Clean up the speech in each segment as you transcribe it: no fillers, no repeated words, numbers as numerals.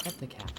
Pet the cat.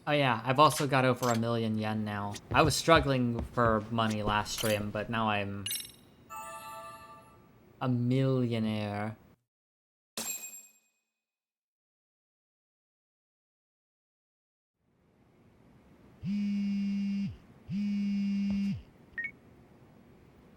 Oh yeah, I've also got over 1,000,000 yen now. I was struggling for money last stream, but now I'm a millionaire.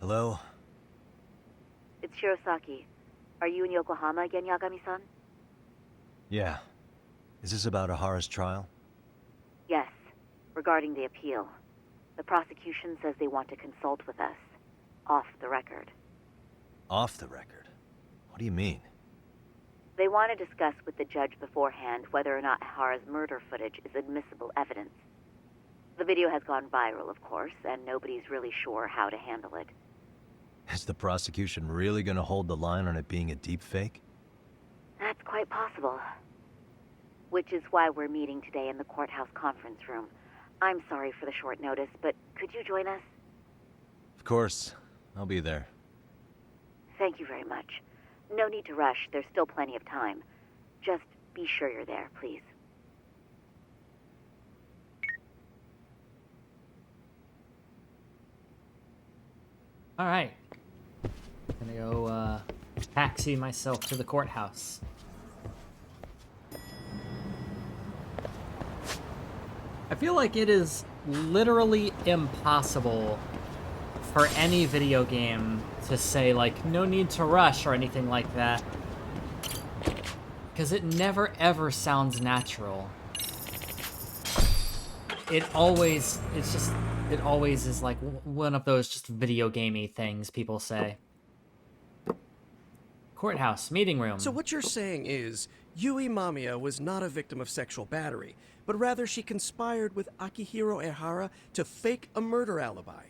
Hello? It's Shirosaki. Are you in Yokohama again, Yagami-san? Yeah. Is this about Ahara's trial? Yes, regarding the appeal. The prosecution says they want to consult with us. Off the record. Off the record? What do you mean? They want to discuss with the judge beforehand whether or not Ahara's murder footage is admissible evidence. The video has gone viral, of course, and nobody's really sure how to handle it. Is the prosecution really gonna hold the line on it being a deepfake? That's quite possible. Which is why we're meeting today in the courthouse conference room. I'm sorry for the short notice, but could you join us? Of course. I'll be there. Thank you very much. No need to rush, there's still plenty of time. Just be sure you're there, please. Alright. Gonna go, taxi myself to the courthouse. I feel like it is literally impossible for any video game to say, like, no need to rush or anything like that. Because it never ever sounds natural. It always is like one of those just video gamey things people say. Courthouse, meeting room. So what you're saying is, Yui Mamiya was not a victim of sexual battery, but rather she conspired with Akihiro Ehara to fake a murder alibi.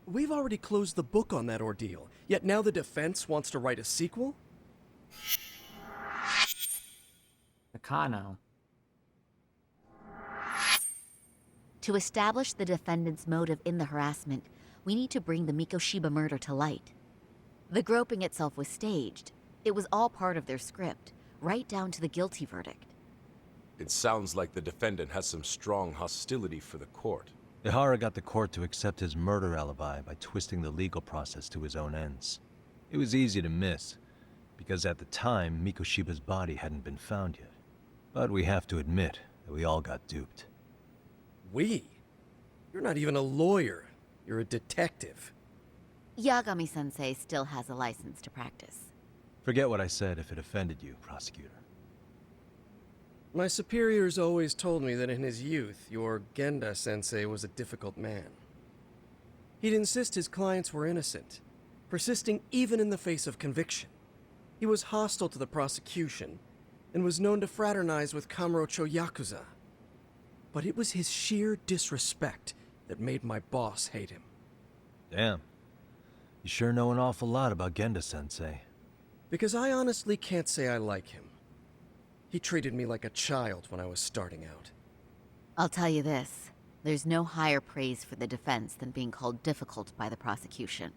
We've already closed the book on that ordeal, yet now the defense wants to write a sequel? Nakano. To establish the defendant's motive in the harassment, we need to bring the Mikoshiba murder to light. The groping itself was staged. It was all part of their script, right down to the guilty verdict. It sounds like the defendant has some strong hostility for the court. Ehara got the court to accept his murder alibi by twisting the legal process to his own ends. It was easy to miss, because at the time, Mikoshiba's body hadn't been found yet. But we have to admit that we all got duped. We? You're not even a lawyer. You're a detective. Yagami-sensei still has a license to practice. Forget what I said if it offended you, prosecutor. My superiors always told me that in his youth, your Genda-sensei was a difficult man. He'd insist his clients were innocent, persisting even in the face of conviction. He was hostile to the prosecution, and was known to fraternize with Kamurocho Yakuza. But it was his sheer disrespect that made my boss hate him. Damn. You sure know an awful lot about Genda-sensei. Because I honestly can't say I like him. He treated me like a child when I was starting out. I'll tell you this, there's no higher praise for the defense than being called difficult by the prosecution.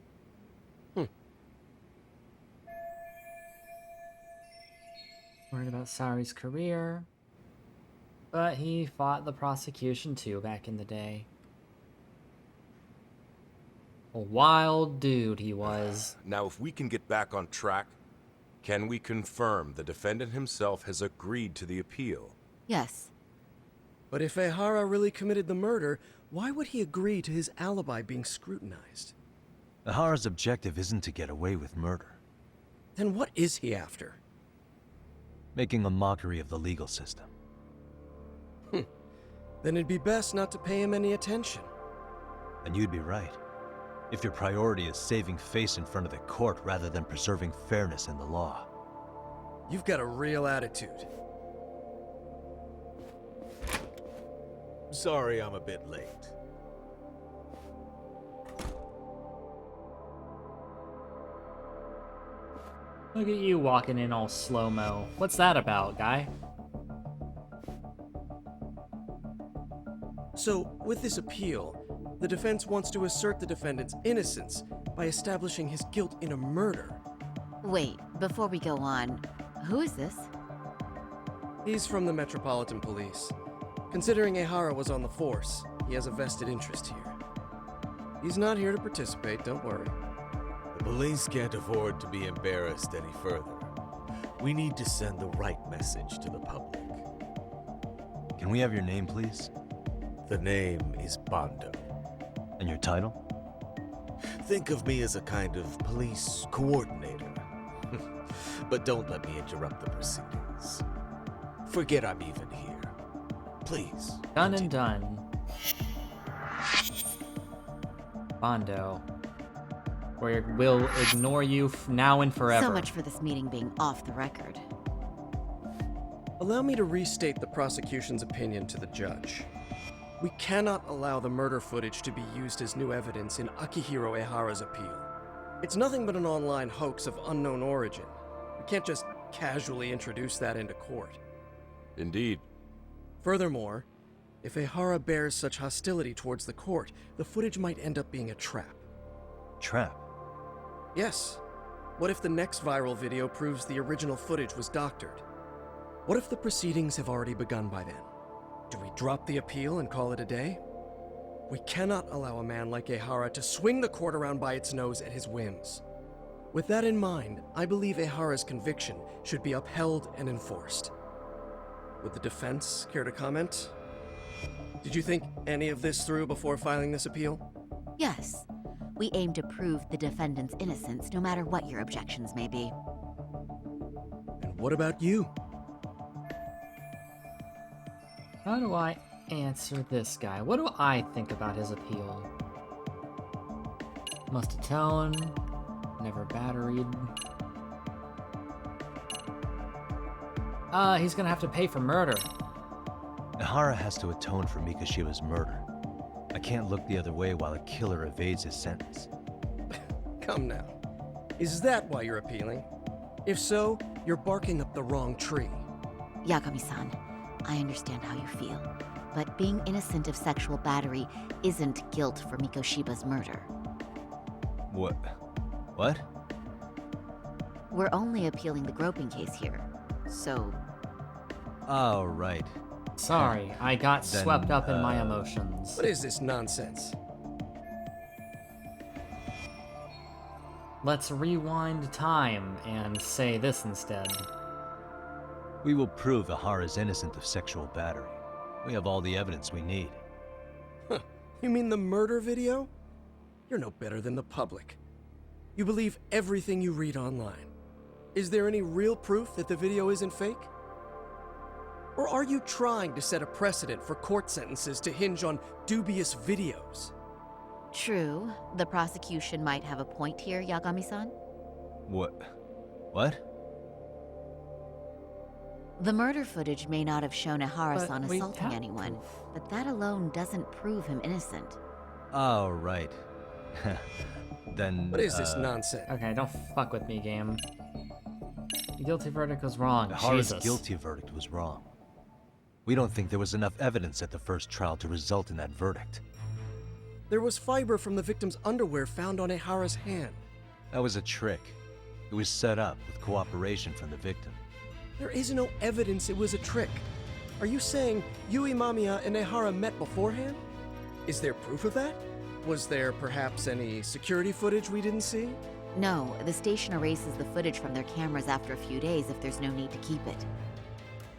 Worried about Sari's career. But he fought the prosecution too back in the day. A wild dude he was. Now, if we can get back on track, can we confirm the defendant himself has agreed to the appeal? Yes. But if Ehara really committed the murder, why would he agree to his alibi being scrutinized? Ahara's objective isn't to get away with murder. Then what is he after? Making a mockery of the legal system. Then it'd be best not to pay him any attention. And you'd be right. If your priority is saving face in front of the court rather than preserving fairness in the law. You've got a real attitude. Sorry I'm a bit late. Look at you walking in all slow-mo. What's that about, guy? So, with this appeal, the defense wants to assert the defendant's innocence by establishing his guilt in a murder. Wait, before we go on, Who is this? He's from the Metropolitan Police. Considering Ehara was on the force, he has a vested interest here. He's not here to participate, don't worry. The police can't afford to be embarrassed any further. We need to send the right message to the public. Can we have your name, please? The name is Bondo. And your title? Think of me as a kind of police coordinator. But don't let me interrupt the proceedings. Forget I'm even here. Please. Done and done. Bondo. We'll ignore you now and forever. So much for this meeting being off the record. Allow me to restate the prosecution's opinion to the judge. We cannot allow the murder footage to be used as new evidence in Akihiro Ehara's appeal. It's nothing but an online hoax of unknown origin. We can't just casually introduce that into court. Indeed. Furthermore, if Ehara bears such hostility towards the court, the footage might end up being a trap. Trap? Yes. What if the next viral video proves the original footage was doctored? What if the proceedings have already begun by then? Do we drop the appeal and call it a day? We cannot allow a man like Ehara to swing the court around by its nose at his whims. With that in mind, I believe Ehara's conviction should be upheld and enforced. Would the defense care to comment? Did you think any of this through before filing this appeal? Yes. We aim to prove the defendant's innocence no matter what your objections may be. And what about you? How do I answer this guy? What do I think about his appeal? Must atone. Never batteried. He's gonna have to pay for murder. Ehara has to atone for Mikoshiba's murder. I can't look the other way while a killer evades his sentence. Come now. Is that why you're appealing? If so, you're barking up the wrong tree. Yagami-san, I understand how you feel, but being innocent of sexual battery isn't guilt for Mikoshiba's murder. What? What? We're only appealing the groping case here, so... Oh, right. Sorry, I got Then, swept up in my emotions. What is this nonsense? Let's rewind time and say this instead. We will prove Ehara's innocent of sexual battery. We have all the evidence we need. Huh. You mean the murder video? You're no better than the public. You believe everything you read online. Is there any real proof that the video isn't fake? Or are you trying to set a precedent for court sentences to hinge on dubious videos? True, the prosecution might have a point here, Yagami-san. What? What? The murder footage may not have shown Ehara-san But we assaulting have anyone, proof. but that alone doesn't prove him innocent. Oh, right. Then, What is this nonsense? Okay, don't fuck with me, game. The guilty verdict was wrong. Ehara's Jesus. guilty verdict was wrong. We don't think there was enough evidence at the first trial to result in that verdict. There was fiber from the victim's underwear found on Ehara's hand. That was a trick. It was set up with cooperation from the victim. There is no evidence it was a trick. Are you saying Yui Mamiya and Ehara met beforehand? Is there proof of that? Was there perhaps any security footage we didn't see? No, the station erases the footage from their cameras after a few days if there's no need to keep it.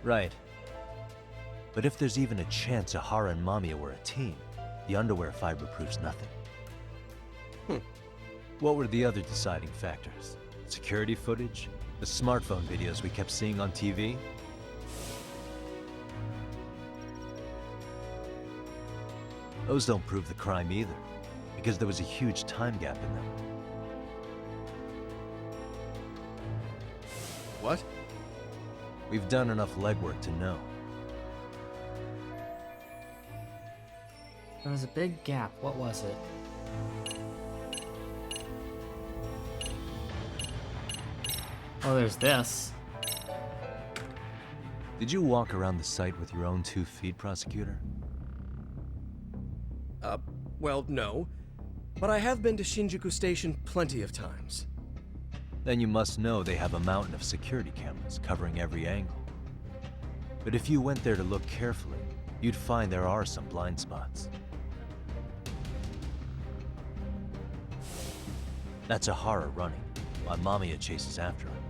Right. But if there's even a chance Ehara and Mamiya were a team, the underwear fiber proves nothing. What were the other deciding factors? Security footage? The smartphone videos we kept seeing on TV? Those don't prove the crime either, because there was a huge time gap in them. What? We've done enough legwork to know. There was a big gap. What was it? Oh, there's this. Did you walk around the site with your own 2 feet, prosecutor? Well, no. But I have been to Shinjuku Station plenty of times. Then you must know they have a mountain of security cameras covering every angle. But if you went there to look carefully, you'd find there are some blind spots. That's a horror running, while Mamiya chases after him.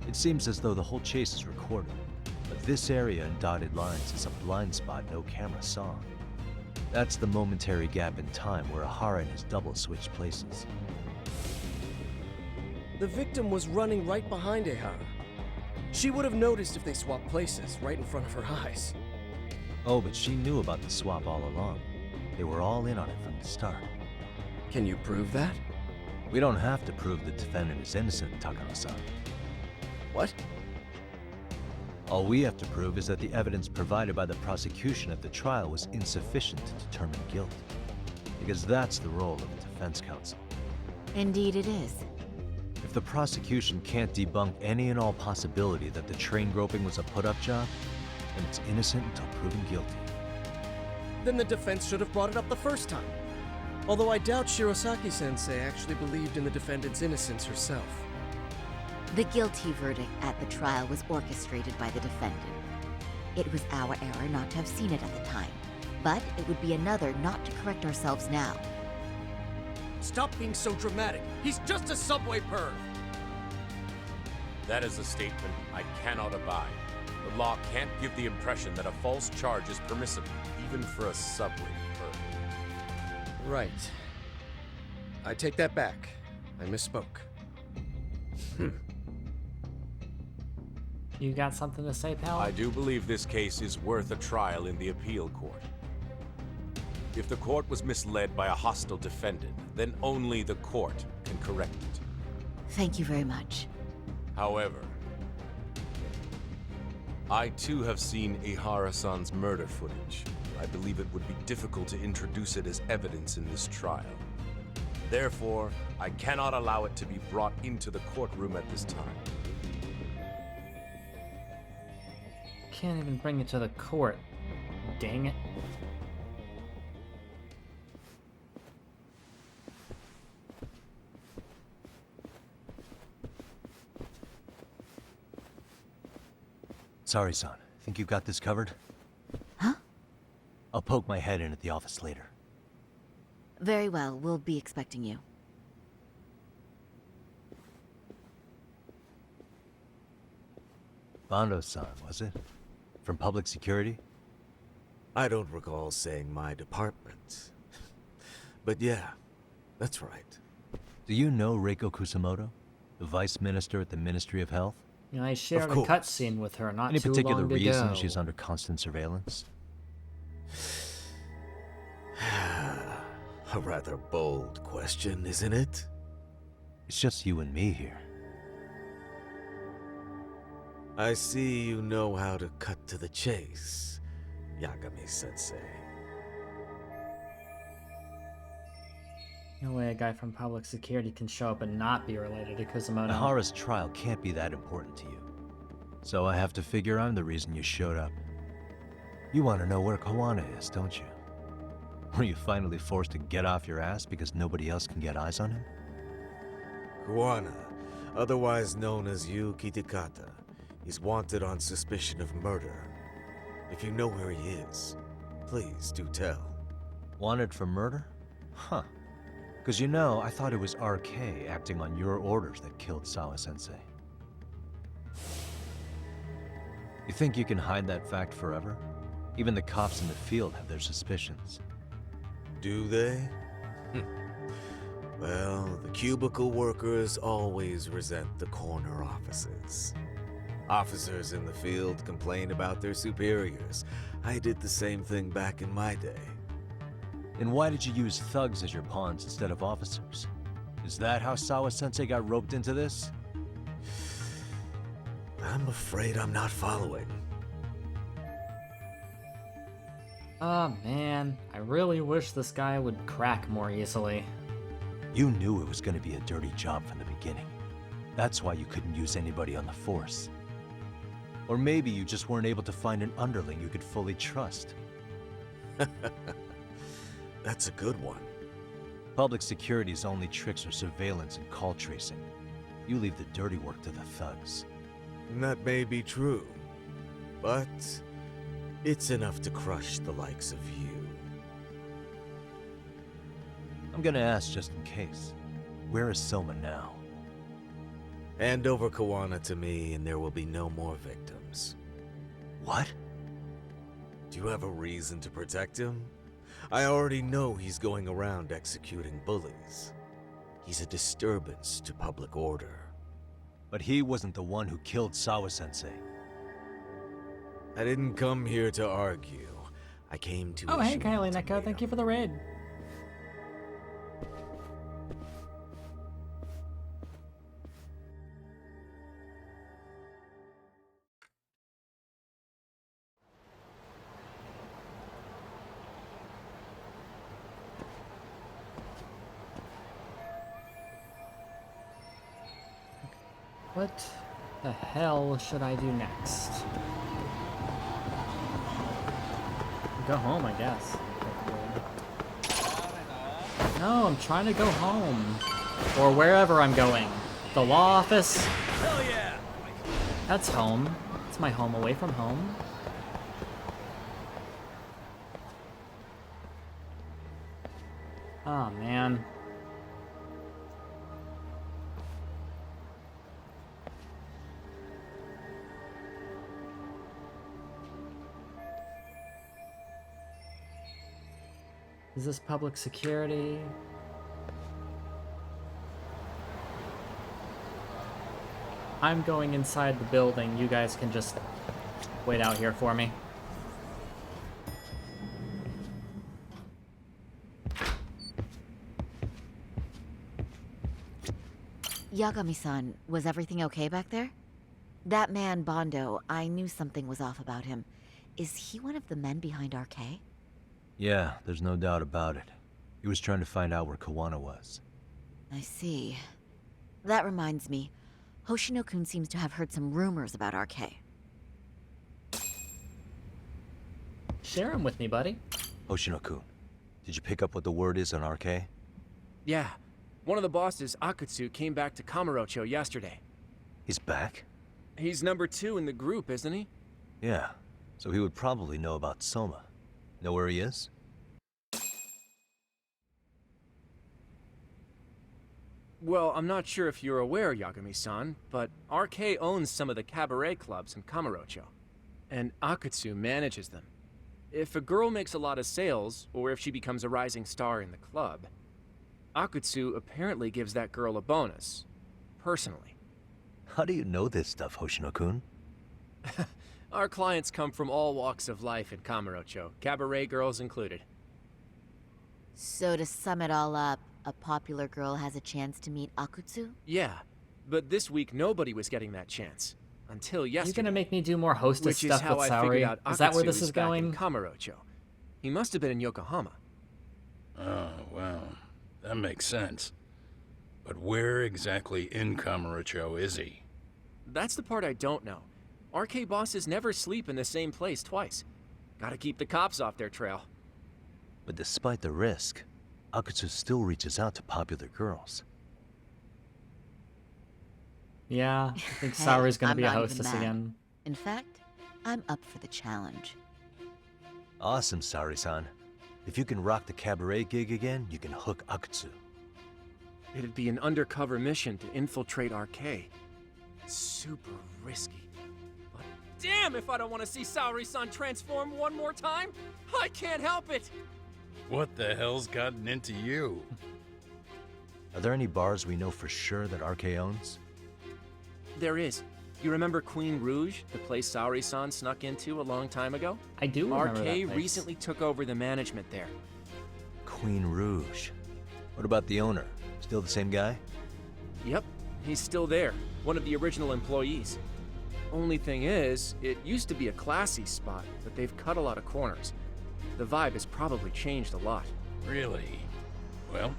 It seems as though the whole chase is recorded, but this area in dotted lines is a blind spot no camera saw. That's the momentary gap in time where Ahara and his double switched places. The victim was running right behind Ehara. She would have noticed if they swapped places right in front of her eyes. Oh, but she knew about the swap all along. They were all in on it from the start. Can you prove that? We don't have to prove the defendant is innocent, Takano-san. What? All we have to prove is that the evidence provided by the prosecution at the trial was insufficient to determine guilt. Because that's the role of the defense counsel. Indeed it is. If the prosecution can't debunk any and all possibility that the train groping was a put-up job, then it's innocent until proven guilty. Then the defense should have brought it up the first time. Although I doubt Shirosaki-sensei actually believed in the defendant's innocence herself. The guilty verdict at the trial was orchestrated by the defendant. It was our error not to have seen it at the time, but it would be another not to correct ourselves now. Stop being so dramatic. He's just a subway perv. That is a statement I cannot abide. The law can't give the impression that a false charge is permissible, even for a subway perv. Right. I take that back. I misspoke. You got something to say, pal? I do believe this case is worth a trial in the appeal court. If the court was misled by a hostile defendant, then only the court can correct it. Thank you very much. However, I too have seen Ihara-san's murder footage. I believe it would be difficult to introduce it as evidence in this trial. Therefore, I cannot allow it to be brought into the courtroom at this time. Can't even bring it to the court. Dang it. Sorry, son. Think you've got this covered? Huh? I'll poke my head in at the office later. Very well, we'll be expecting you. Bando-san, was it? From public security? I don't recall saying my department. But yeah, that's right. Do you know Reiko Kusamoto? The vice minister at the Ministry of Health? You know, I shared a course. cutscene with her not Any too particular long reason ago. she's under constant surveillance? A rather bold question, isn't it? It's just you and me here. I see you know how to cut to the chase, Yagami-sensei. No way a guy from public security can show up and not be related to Kusamoto. Ahara's trial can't be that important to you. So I have to figure I'm the reason you showed up. You want to know where Kawana is, don't you? Were you finally forced to get off your ass because nobody else can get eyes on him? Kuwana, otherwise known as Yu Kitakata, is wanted on suspicion of murder. If you know where he is, please do tell. Wanted for murder? Huh. Because you know, I thought it was RK acting on your orders that killed Sawa-sensei. You think you can hide that fact forever? Even the cops in the field have their suspicions. Do they? Well, the cubicle workers always resent the corner offices. Officers in the field complain about their superiors. I did the same thing back in my day. Then why did you use thugs as your pawns instead of officers? Is that how Sawa-sensei got roped into this? I'm afraid I'm not following. Oh man, I really wish this guy would crack more easily. You knew it was going to be a dirty job from the beginning. That's why you couldn't use anybody on the force. Or maybe you just weren't able to find an underling you could fully trust. That's a good one. Public security's only tricks are surveillance and call tracing. You leave the dirty work to the thugs. That may be true, but it's enough to crush the likes of you. I'm gonna ask just in case. Where is Soma now? Hand over Kawana to me and there will be no more victims. What? Do you have a reason to protect him? I already know he's going around executing bullies. He's a disturbance to public order. But he wasn't the one who killed Sawa-sensei. I didn't come here to argue. I came to Oh, hey, issue Kylie an Neko, thank you for the raid. What the hell should I do next? Go home, I guess. No, I'm trying to go home. Or wherever I'm going. The law office? Hell yeah! That's home. It's my home away from home. Oh, man. Is this public security? I'm going inside the building. You guys can just wait out here for me. Yagami-san, was everything okay back there? That man, Bondo, I knew something was off about him. Is he one of the men behind RK? Yeah, there's no doubt about it. He was trying to find out where Kawana was. I see. That reminds me, Hoshino-kun seems to have heard some rumors about RK. Share them with me, buddy. Hoshino-kun, did you pick up what the word is on RK? Yeah. One of the bosses, Akutsu, came back to Kamurocho yesterday. He's back? He's number 2 in the group, isn't he? Yeah, so he would probably know about Soma. Know where he is? Well, I'm not sure if you're aware, Yagami-san, but RK owns some of the cabaret clubs in Kamurocho, and Akutsu manages them. If a girl makes a lot of sales, or if she becomes a rising star in the club, Akutsu apparently gives that girl a bonus, personally. How do you know this stuff, Hoshino-kun? Our clients come from all walks of life in Kamurocho, cabaret girls included. So to sum it all up, a popular girl has a chance to meet Akutsu? Yeah, but this week nobody was getting that chance. Until yesterday. You're gonna make me do more hostess Which is stuff how with I figured Saori? out Is that where Akutsu this is back in going? Kamurocho. He must have been in Yokohama. Oh, well, that makes sense. But where exactly in Kamurocho is he? That's the part I don't know. RK bosses never sleep in the same place twice. Gotta keep the cops off their trail. But despite the risk, Akutsu still reaches out to popular girls. Yeah, I think Hey, Saori's gonna I'm be a not even hostess mad. again. In fact, I'm up for the challenge. Awesome, Saori-san. If you can rock the cabaret gig again, you can hook Akutsu. It'd be an undercover mission to infiltrate RK. Super risky. But damn if I don't want to see Saori-san transform one more time! I can't help it! What the hell's gotten into you? Are there any bars we know for sure that RK owns? There is. You remember Queen Rouge, the place Saori-san snuck into a long time ago? I do remember that RK place. recently took over the management there. Queen Rouge. What about the owner? Still the same guy? Yep, he's still there, one of the original employees. Only thing is, it used to be a classy spot, but they've cut a lot of corners. The vibe has probably changed a lot. Really? Well,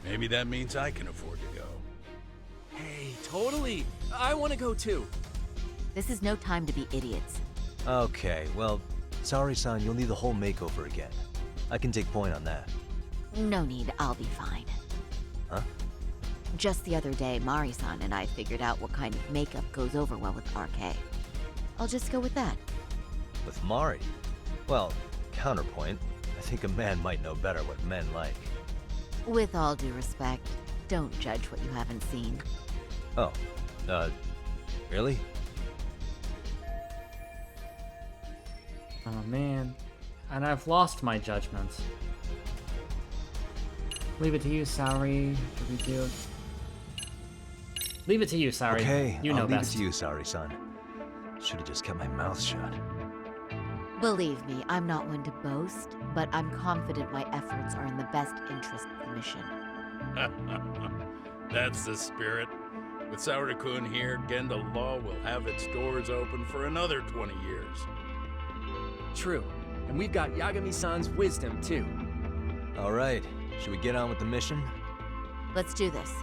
maybe that means I can afford to go. Hey, totally! I want to go too! This is no time to be idiots. Okay, well, Saori-san, you'll need the whole makeover again. I can take point on that. No need, I'll be fine. Huh? Just the other day, Mari-san and I figured out what kind of makeup goes over well with RK. I'll just go with that. With Mari? Well, counterpoint, I think a man might know better what men like. With all due respect, don't judge what you haven't seen. Oh, really? Oh man. And I've lost my judgment. Leave it to you, Saori. Should we do... Leave it to you, Saori. Okay, you know I'll leave best. it to you, Saori-san. Should have just kept my mouth shut. Believe me, I'm not one to boast, but I'm confident my efforts are in the best interest of the mission. That's the spirit. With Saori-kun here, Genda Law will have its doors open for another 20 years. True. And we've got Yagami-san's wisdom, too. All right, should we get on with the mission? Let's do this.